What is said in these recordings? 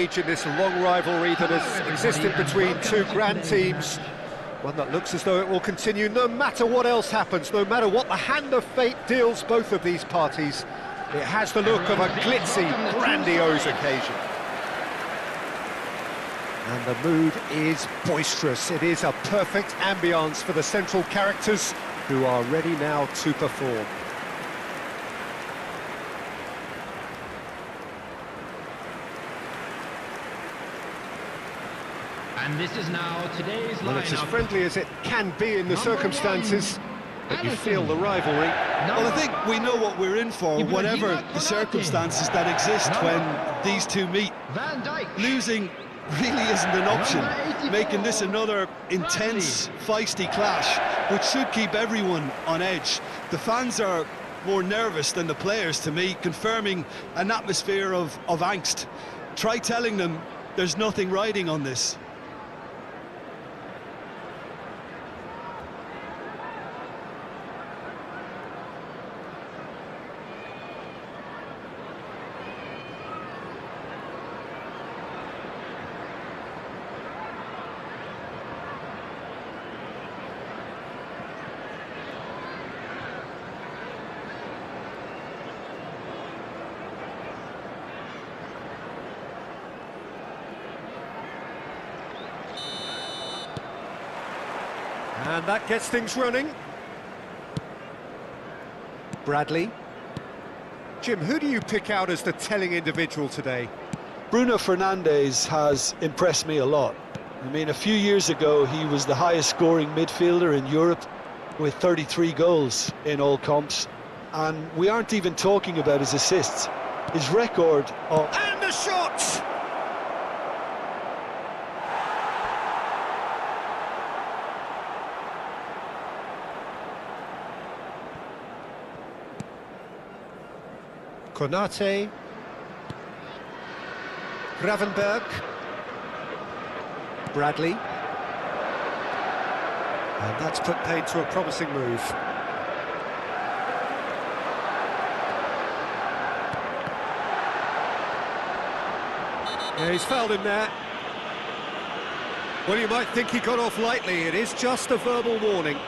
In this long rivalry that has existed between two grand teams, one that looks as though it will continue no matter what else happens, no matter what the hand of fate deals both of these parties. It has the look of a glitzy, grandiose occasion. And the mood is boisterous. It is a perfect ambience for the central characters who are ready now to perform. And this is now today's lineup. Well, it's as friendly as it can be in the circumstances, but you feel the rivalry. Well, I think we know what we're in for, whatever the circumstances that exist when these two meet. Losing really isn't an option, making this another intense, feisty clash, which should keep everyone on edge. The fans are more nervous than the players, to me, confirming an atmosphere of angst. Try telling them there's nothing riding on this. And that gets things running. Bradley. Jim, who do you pick out as the telling individual today? Bruno Fernandes has impressed me a lot. I mean, a few years ago, he was the highest scoring midfielder in Europe with 33 goals in all comps. And we aren't even talking about his assists. His record of... And the shot! Konate, Gravenberg, Bradley, and that's put paid to a promising move. Yeah, he's fouled him there. Well, you might think he got off lightly. It is just a verbal warning.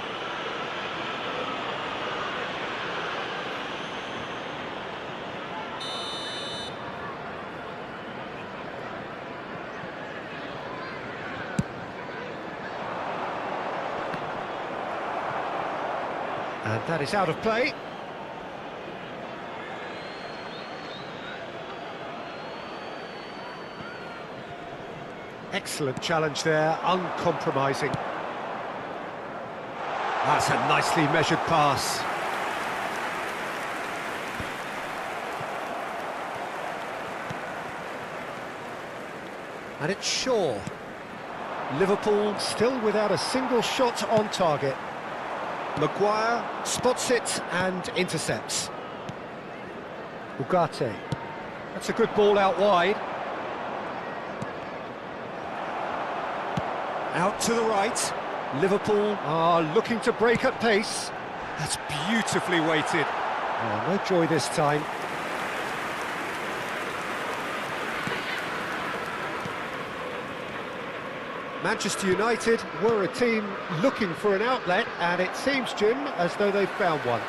And that is out of play. Excellent challenge there, uncompromising. That's a nicely measured pass. And it's Shaw. Liverpool still without a single shot on target. Maguire spots it and intercepts. Ugarte. That's a good ball out wide. Out to the right. Liverpool are looking to break at pace. That's beautifully weighted. Oh, no joy this time. Manchester United were a team looking for an outlet, and it seems, Jim, as though they've found one.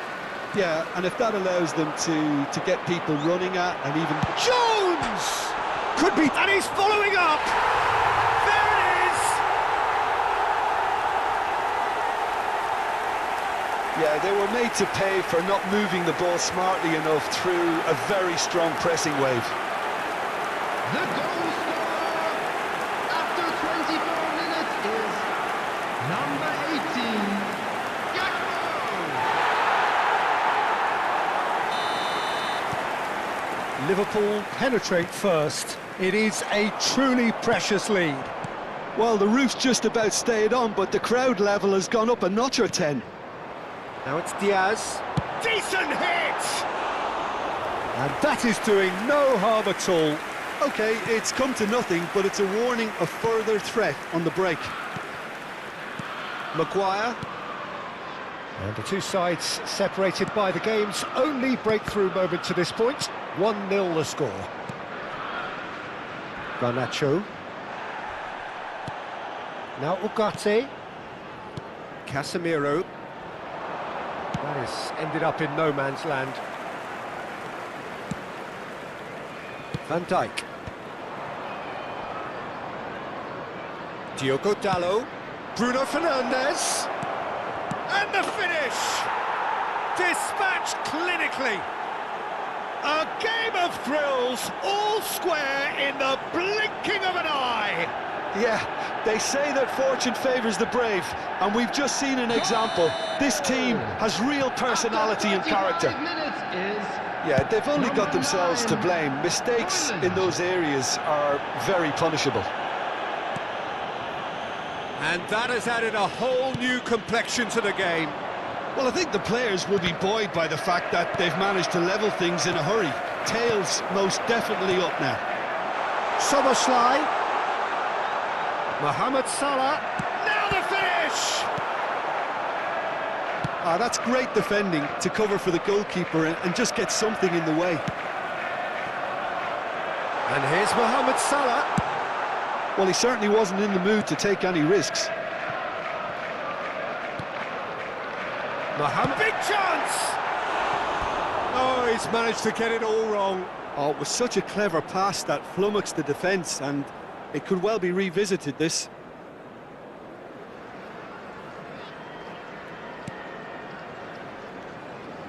Yeah, and if that allows them to get people running at and even... Jones! Could be... And he's following up! There it is! Yeah, they were made to pay for not moving the ball smartly enough through a very strong pressing wave. The goal scorer after 24 minutes is number 18, GIGABYTE. Liverpool penetrate first. It is a truly precious lead. Well, the roof's just about stayed on, but the crowd level has gone up a notch or 10. Now it's Diaz. Decent hit! And that is doing no harm at all. OK, it's come to nothing, but it's a warning of further threat on the break. Maguire. And the two sides separated by the game's only breakthrough moment to this point. 1-0 the score. Garnacho. Now Ugarte. Casemiro. That has ended up in no man's land. Van Dijk. Diogo Dalot. Bruno Fernandes. And the finish! Dispatched clinically. A game of thrills, all square in the blinking of an eye. Yeah, they say that fortune favours the brave, and we've just seen an example. This team has real personality and character. Yeah, they've only got themselves to blame. Mistakes in those areas are very punishable. And that has added a whole new complexion to the game. Well, I think the players will be buoyed by the fact that they've managed to level things in a hurry. Tails most definitely up now. Szoboszlai. Mohamed Salah. Now the finish! Ah, that's great defending to cover for the goalkeeper and just get something in the way. And here's Mohamed Salah. Well, he certainly wasn't in the mood to take any risks. Mohamed, big chance! Oh, he's managed to get it all wrong. Oh, it was such a clever pass that flummoxed the defence, and it could well be revisited, this.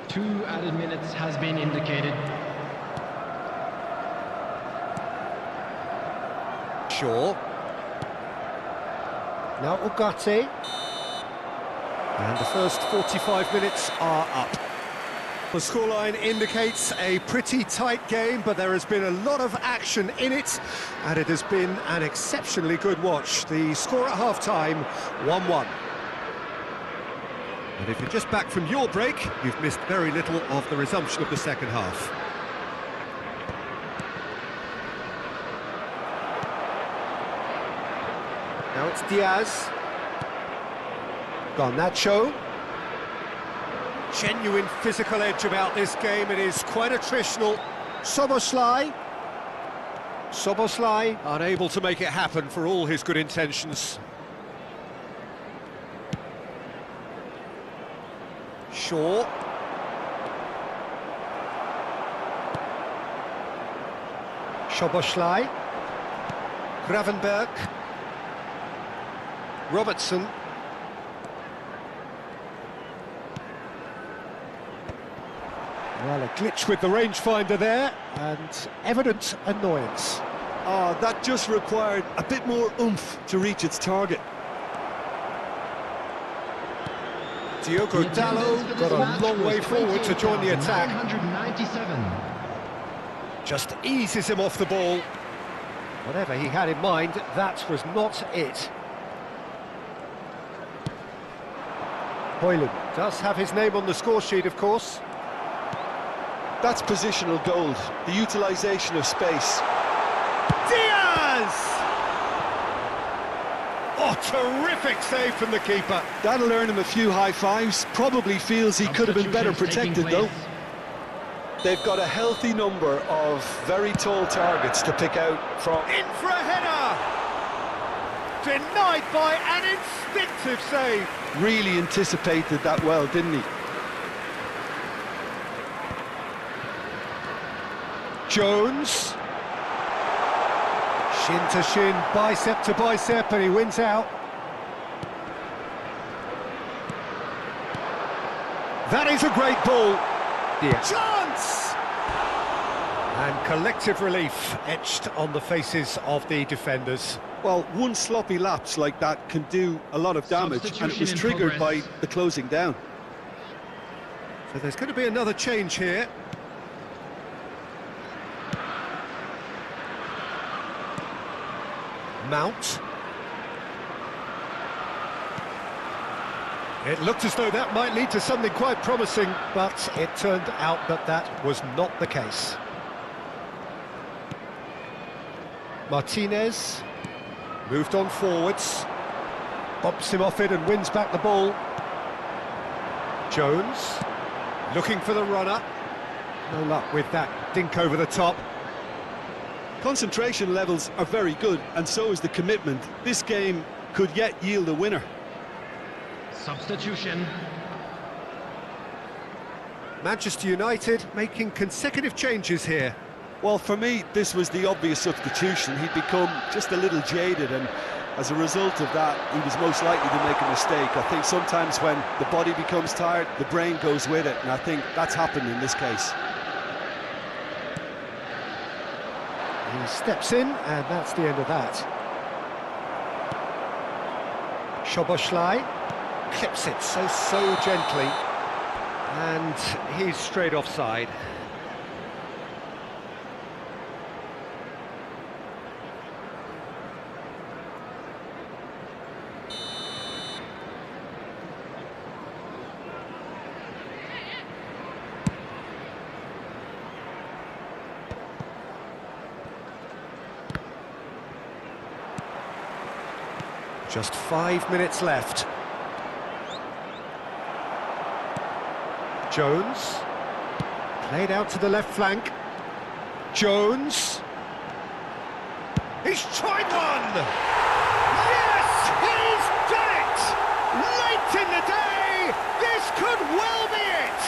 Two added minutes has been indicated. Shaw. Now Ugarte. And the first 45 minutes are up. The scoreline indicates a pretty tight game, but there has been a lot of action in it, and it has been an exceptionally good watch. The score at half-time, 1-1. And if you're just back from your break, you've missed very little of the resumption of the second half. Now it's Diaz. Garnacho. Genuine physical edge about this game. It is quite attritional. Szoboszlai. Szoboszlai unable to make it happen for all his good intentions. Shaw. Szoboszlai. Gravenberg. Robertson. Well, a glitch with the rangefinder there, and evident annoyance. Oh, that just required a bit more oomph to reach its target. Diogo Dalot got a long way forward to join the attack. 197. Just eases him off the ball. Whatever he had in mind, that was not it. Hoyland does have his name on the score sheet, of course. That's positional gold, the utilisation of space. Diaz! Oh, terrific save from the keeper. That'll earn him a few high fives. Probably feels he could have been better protected, though. They've got a healthy number of very tall targets to pick out from. In for a header! Denied by an instinctive save. Really anticipated that well, didn't he? Jones. Shin to shin, bicep to bicep, and he wins out. That is a great ball. Yeah. Chance! And collective relief etched on the faces of the defenders. Well, one sloppy lapse like that can do a lot of damage, and it was triggered by the closing down. So there's going to be another change here. Mount. It looked as though that might lead to something quite promising, but it turned out that that was not the case. Martinez moved on forwards, bumps him off it and wins back the ball. Jones looking for the runner. No luck with that dink over the top. Concentration levels are very good, and so is the commitment. This game could yet yield a winner. Substitution. Manchester United making consecutive changes here. Well, for me, this was the obvious substitution. He'd become just a little jaded, and as a result of that, he was most likely to make a mistake. I think sometimes when the body becomes tired, the brain goes with it, and I think that's happened in this case. He steps in, and that's the end of that. Szoboszlai clips it so gently, and he's straight offside. Just 5 minutes left. Jones, played out to the left flank. Jones, he's tried one! Yes, he's done it! Late in the day, this could well be it!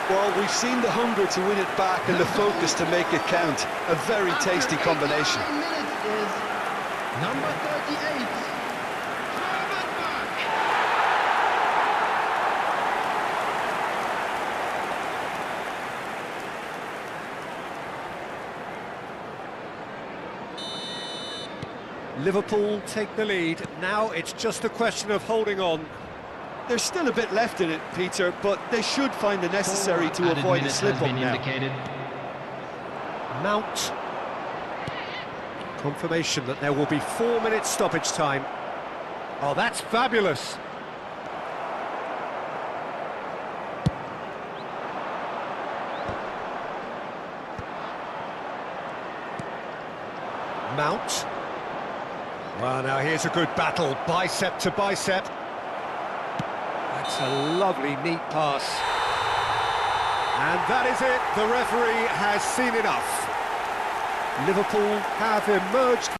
Well, we've seen the hunger to win it back and the focus to make it count. A very tasty combination. Minutes is number 38. Liverpool take the lead. Now it's just a question of holding on. There's still a bit left in it, Peter, but they should find the necessary to avoid a slip-up now. Mount. Confirmation that there will be 4 minutes stoppage time. Oh, that's fabulous. Mount. Well, now here's a good battle, bicep to bicep. That's a lovely, neat pass. And that is it. The referee has seen enough. Liverpool have emerged